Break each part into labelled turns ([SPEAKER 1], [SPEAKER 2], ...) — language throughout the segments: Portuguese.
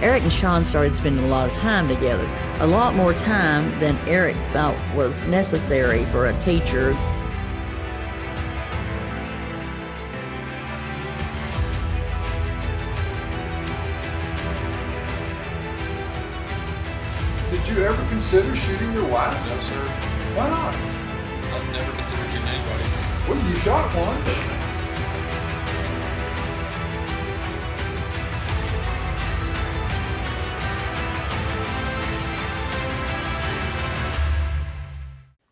[SPEAKER 1] Eric and Sean started spending a lot of time together, a lot more time than Eric thought was necessary for a teacher.
[SPEAKER 2] Did you ever consider shooting your wife?
[SPEAKER 3] No, sir.
[SPEAKER 2] Why not?
[SPEAKER 3] I've never considered shooting anybody.
[SPEAKER 2] Well, you shot one.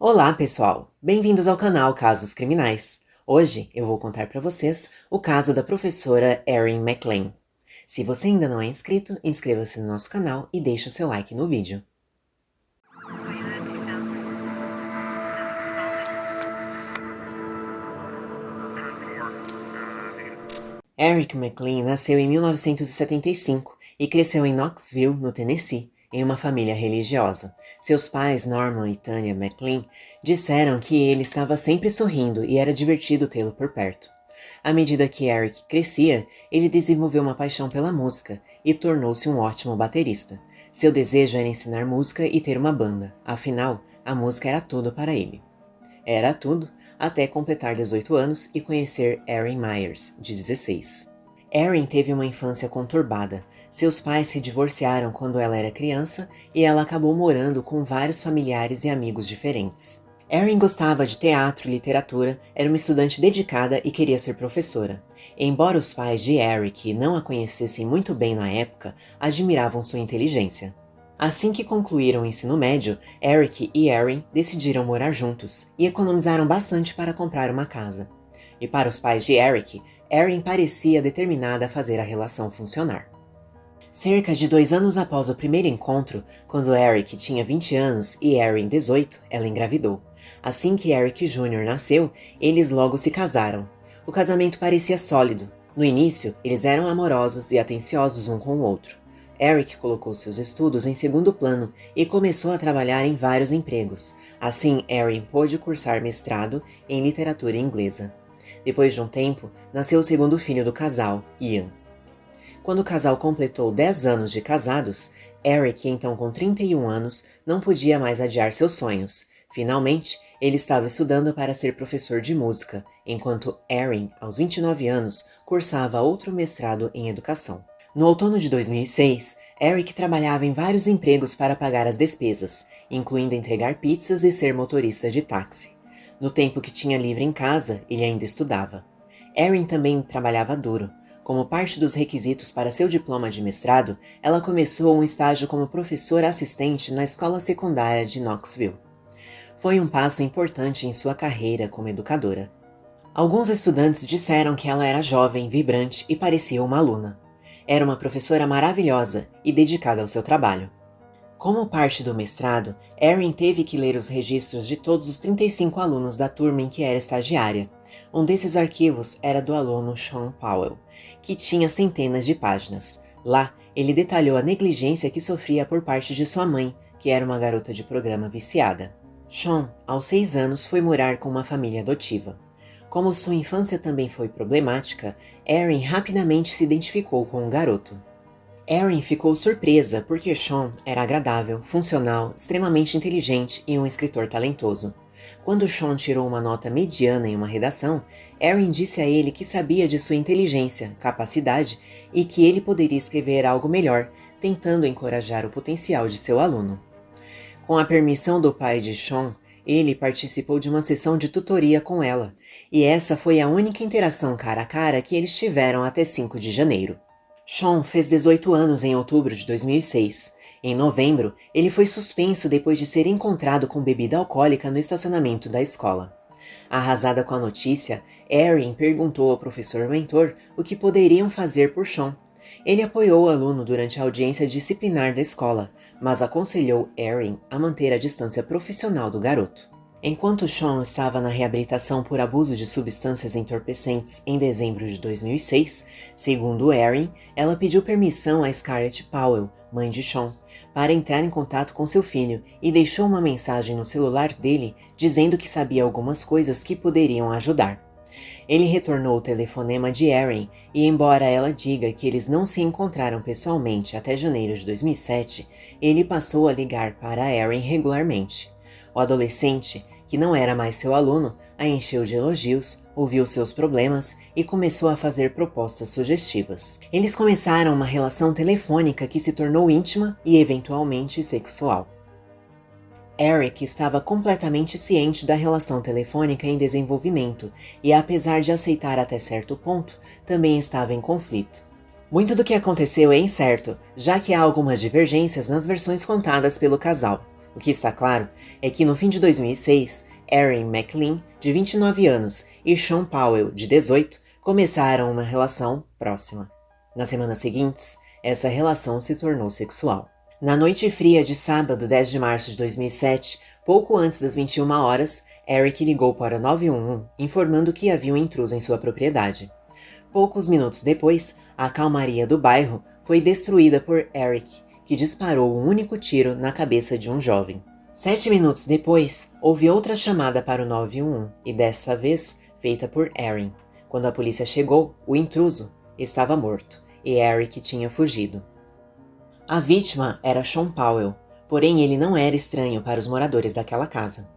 [SPEAKER 4] Olá, pessoal! Bem-vindos ao canal Casos Criminais. Hoje eu vou contar para vocês o caso da professora Erin McLean. Se você ainda não é inscrito, inscreva-se no nosso canal e deixe o seu like no vídeo. Eric McLean nasceu em 1975 e cresceu em Knoxville, no Tennessee, em uma família religiosa. Seus pais, Norman e Tanya McLean, disseram que ele estava sempre sorrindo e era divertido tê-lo por perto. À medida que Eric crescia, ele desenvolveu uma paixão pela música e tornou-se um ótimo baterista. Seu desejo era ensinar música e ter uma banda, afinal, a música era tudo para ele. Era tudo até completar 18 anos e conhecer Erin Myers, de 16. Erin teve uma infância conturbada. Seus pais se divorciaram quando ela era criança e ela acabou morando com vários familiares e amigos diferentes. Erin gostava de teatro e literatura, era uma estudante dedicada e queria ser professora. Embora os pais de Eric não a conhecessem muito bem na época, admiravam sua inteligência. Assim que concluíram o ensino médio, Eric e Erin decidiram morar juntos e economizaram bastante para comprar uma casa. E para os pais de Eric, Erin parecia determinada a fazer a relação funcionar. Cerca de 2 anos após o primeiro encontro, quando Eric tinha 20 anos e Erin 18, ela engravidou. Assim que Eric Jr. nasceu, eles logo se casaram. O casamento parecia sólido. No início, eles eram amorosos e atenciosos um com o outro. Eric colocou seus estudos em segundo plano e começou a trabalhar em vários empregos. Assim, Erin pôde cursar mestrado em literatura inglesa. Depois de um tempo, nasceu o segundo filho do casal, Ian. Quando o casal completou 10 anos de casados, Eric, então com 31 anos, não podia mais adiar seus sonhos. Finalmente, ele estava estudando para ser professor de música, enquanto Erin, aos 29 anos, cursava outro mestrado em educação. No outono de 2006, Eric trabalhava em vários empregos para pagar as despesas, incluindo entregar pizzas e ser motorista de táxi. No tempo que tinha livre em casa, ele ainda estudava. Erin também trabalhava duro. Como parte dos requisitos para seu diploma de mestrado, ela começou um estágio como professora assistente na escola secundária de Knoxville. Foi um passo importante em sua carreira como educadora. Alguns estudantes disseram que ela era jovem, vibrante e parecia uma aluna. Era uma professora maravilhosa e dedicada ao seu trabalho. Como parte do mestrado, Erin teve que ler os registros de todos os 35 alunos da turma em que era estagiária. Um desses arquivos era do aluno Sean Powell, que tinha centenas de páginas. Lá, ele detalhou a negligência que sofria por parte de sua mãe, que era uma garota de programa viciada. Sean, aos 6 anos, foi morar com uma família adotiva. Como sua infância também foi problemática, Erin rapidamente se identificou com o garoto. Erin ficou surpresa porque Sean era agradável, funcional, extremamente inteligente e um escritor talentoso. Quando Sean tirou uma nota mediana em uma redação, Erin disse a ele que sabia de sua inteligência, capacidade e que ele poderia escrever algo melhor, tentando encorajar o potencial de seu aluno. Com a permissão do pai de Sean, ele participou de uma sessão de tutoria com ela, e essa foi a única interação cara a cara que eles tiveram até 5 de janeiro. Sean fez 18 anos em outubro de 2006. Em novembro, ele foi suspenso depois de ser encontrado com bebida alcoólica no estacionamento da escola. Arrasada com a notícia, Erin perguntou ao professor mentor o que poderiam fazer por Sean. Ele apoiou o aluno durante a audiência disciplinar da escola, mas aconselhou Erin a manter a distância profissional do garoto. Enquanto Sean estava na reabilitação por abuso de substâncias entorpecentes em dezembro de 2006, segundo Erin, ela pediu permissão a Scarlett Powell, mãe de Sean, para entrar em contato com seu filho e deixou uma mensagem no celular dele dizendo que sabia algumas coisas que poderiam ajudar. Ele retornou o telefonema de Erin e, embora ela diga que eles não se encontraram pessoalmente até janeiro de 2007, ele passou a ligar para Erin regularmente. O adolescente, que não era mais seu aluno, a encheu de elogios, ouviu seus problemas e começou a fazer propostas sugestivas. Eles começaram uma relação telefônica que se tornou íntima e eventualmente sexual. Eric estava completamente ciente da relação telefônica em desenvolvimento e, apesar de aceitar até certo ponto, também estava em conflito. Muito do que aconteceu é incerto, já que há algumas divergências nas versões contadas pelo casal. O que está claro é que no fim de 2006, Erin McLean, de 29 anos, e Sean Powell, de 18, começaram uma relação próxima. Nas semanas seguintes, essa relação se tornou sexual. Na noite fria de sábado, 10 de março de 2007, pouco antes das 21 horas, Eric ligou para o 911 informando que havia um intruso em sua propriedade. Poucos minutos depois, a calmaria do bairro foi destruída por Eric, que disparou um único tiro na cabeça de um jovem. 7 minutos depois, houve outra chamada para o 911 e dessa vez feita por Erin. Quando a polícia chegou, o intruso estava morto e Eric tinha fugido. A vítima era Sean Powell, porém ele não era estranho para os moradores daquela casa.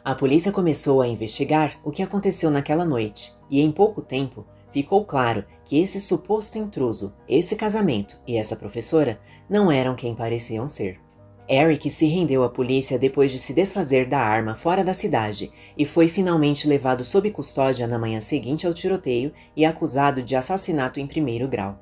[SPEAKER 4] A polícia começou a investigar o que aconteceu naquela noite e em pouco tempo ficou claro que esse suposto intruso, esse casamento e essa professora não eram quem pareciam ser. Eric se rendeu à polícia depois de se desfazer da arma fora da cidade e foi finalmente levado sob custódia na manhã seguinte ao tiroteio e acusado de assassinato em primeiro grau.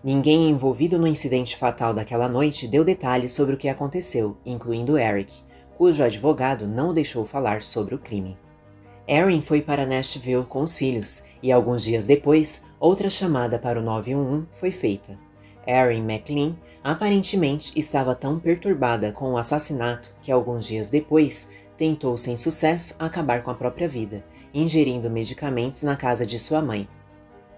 [SPEAKER 4] Ninguém envolvido no incidente fatal daquela noite deu detalhes sobre o que aconteceu, incluindo Eric, cujo advogado não o deixou falar sobre o crime. Erin foi para Nashville com os filhos e alguns dias depois, outra chamada para o 911 foi feita. Erin McLean aparentemente estava tão perturbada com o assassinato que alguns dias depois tentou sem sucesso acabar com a própria vida, ingerindo medicamentos na casa de sua mãe.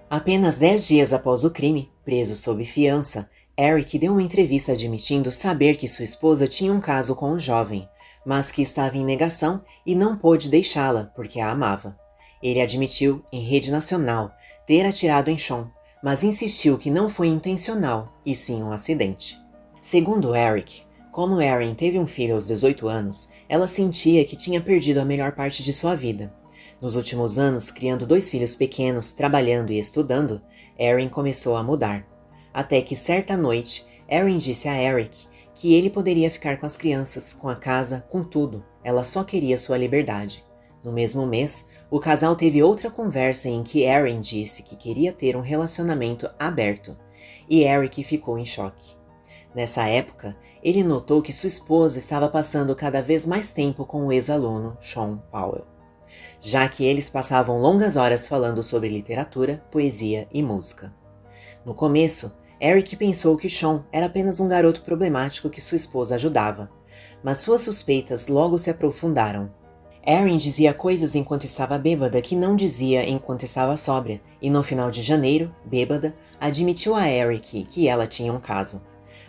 [SPEAKER 4] Apenas 10 dias após o crime, preso sob fiança, Eric deu uma entrevista admitindo saber que sua esposa tinha um caso com o jovem, mas que estava em negação e não pôde deixá-la porque a amava. Ele admitiu, em rede nacional, ter atirado em Sean, mas insistiu que não foi intencional, e sim um acidente. Segundo Eric, como Erin teve um filho aos 18 anos, ela sentia que tinha perdido a melhor parte de sua vida. Nos últimos anos, criando 2 filhos pequenos, trabalhando e estudando, Erin começou a mudar. Até que certa noite, Erin disse a Eric que ele poderia ficar com as crianças, com a casa, com tudo. Ela só queria sua liberdade. No mesmo mês, o casal teve outra conversa em que Erin disse que queria ter um relacionamento aberto, e Eric ficou em choque. Nessa época, ele notou que sua esposa estava passando cada vez mais tempo com o ex-aluno Sean Powell, já que eles passavam longas horas falando sobre literatura, poesia e música. No começo, Eric pensou que Sean era apenas um garoto problemático que sua esposa ajudava, mas suas suspeitas logo se aprofundaram. Erin dizia coisas enquanto estava bêbada que não dizia enquanto estava sóbria, e no final de janeiro, bêbada, admitiu a Eric que ela tinha um caso.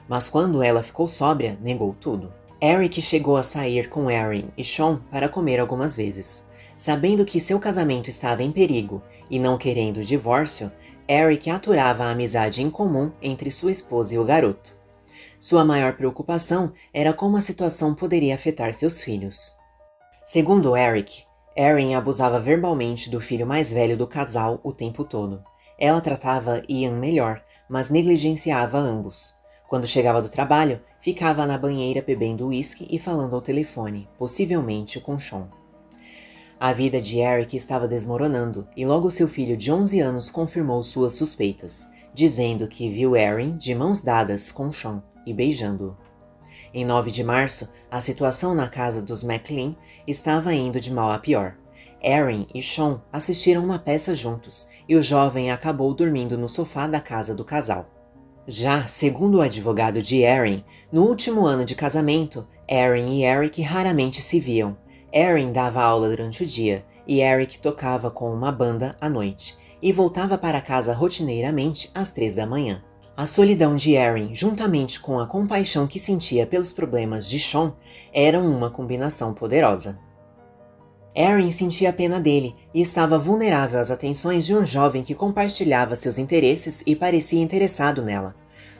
[SPEAKER 4] Mas quando ela ficou sóbria, negou tudo. Eric chegou a sair com Erin e Sean para comer algumas vezes. Sabendo que seu casamento estava em perigo e não querendo o divórcio, Eric aturava a amizade incomum entre sua esposa e o garoto. Sua maior preocupação era como a situação poderia afetar seus filhos. Segundo Eric, Erin abusava verbalmente do filho mais velho do casal o tempo todo. Ela tratava Ian melhor, mas negligenciava ambos. Quando chegava do trabalho, ficava na banheira bebendo uísque e falando ao telefone, possivelmente com Sean. A vida de Eric estava desmoronando e logo seu filho de 11 anos confirmou suas suspeitas, dizendo que viu Erin de mãos dadas com Sean e beijando-o. Em 9 de março, a situação na casa dos McLean estava indo de mal a pior. Erin e Sean assistiram uma peça juntos e o jovem acabou dormindo no sofá da casa do casal. Já, segundo o advogado de Erin, no último ano de casamento, Erin e Eric raramente se viam. Erin dava aula durante o dia e Eric tocava com uma banda à noite e voltava para casa rotineiramente às 3 da manhã. A solidão de Erin, juntamente com a compaixão que sentia pelos problemas de Sean, eram uma combinação poderosa. Erin sentia pena dele e estava vulnerável às atenções de um jovem que compartilhava seus interesses e parecia interessado nela.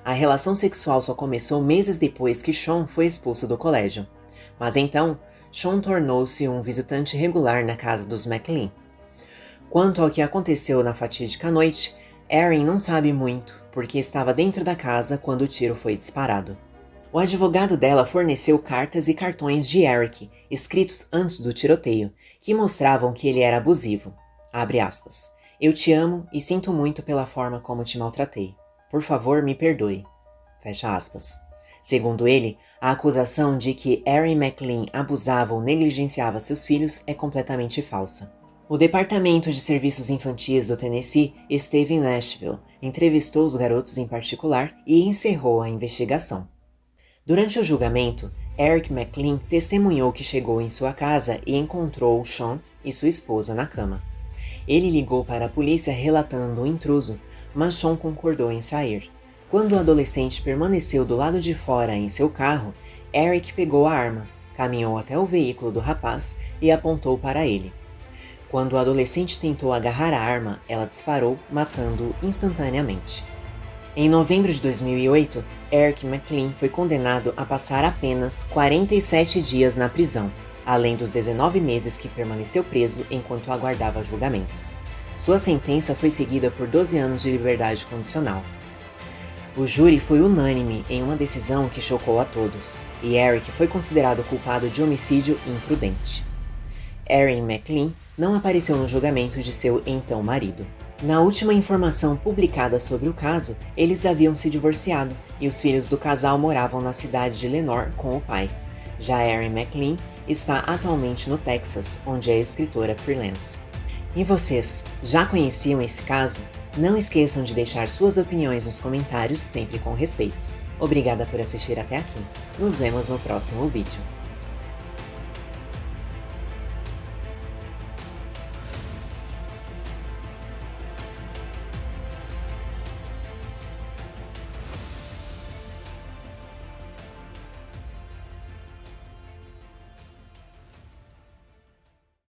[SPEAKER 4] A relação sexual só começou meses depois que Sean foi expulso do colégio. Mas então, Sean tornou-se um visitante regular na casa dos McLean. Quanto ao que aconteceu na fatídica noite, Erin não sabe muito, porque estava dentro da casa quando o tiro foi disparado. O advogado dela forneceu cartas e cartões de Eric, escritos antes do tiroteio, que mostravam que ele era abusivo. Abre aspas. Eu te amo e sinto muito pela forma como te maltratei. Por favor, me perdoe. Fecha aspas. Segundo ele, a acusação de que Erin McLean abusava ou negligenciava seus filhos é completamente falsa. O Departamento de Serviços Infantis do Tennessee esteve em Nashville, entrevistou os garotos em particular e encerrou a investigação. Durante o julgamento, Eric McLean testemunhou que chegou em sua casa e encontrou Sean e sua esposa na cama. Ele ligou para a polícia relatando o intruso, mas Sean concordou em sair. Quando o adolescente permaneceu do lado de fora em seu carro, Eric pegou a arma, caminhou até o veículo do rapaz e apontou para ele. Quando o adolescente tentou agarrar a arma, ela disparou, matando-o instantaneamente. Em novembro de 2008, Eric McLean foi condenado a passar apenas 47 dias na prisão, além dos 19 meses que permaneceu preso enquanto aguardava julgamento. Sua sentença foi seguida por 12 anos de liberdade condicional. O júri foi unânime em uma decisão que chocou a todos, e Eric foi considerado culpado de homicídio imprudente. Erin McLean não apareceu no julgamento de seu então marido. Na última informação publicada sobre o caso, eles haviam se divorciado e os filhos do casal moravam na cidade de Lenoir com o pai. Já Erin McLean está atualmente no Texas, onde é escritora freelance. E vocês, já conheciam esse caso? Não esqueçam de deixar suas opiniões nos comentários, sempre com respeito. Obrigada por assistir até aqui. Nos vemos no próximo vídeo.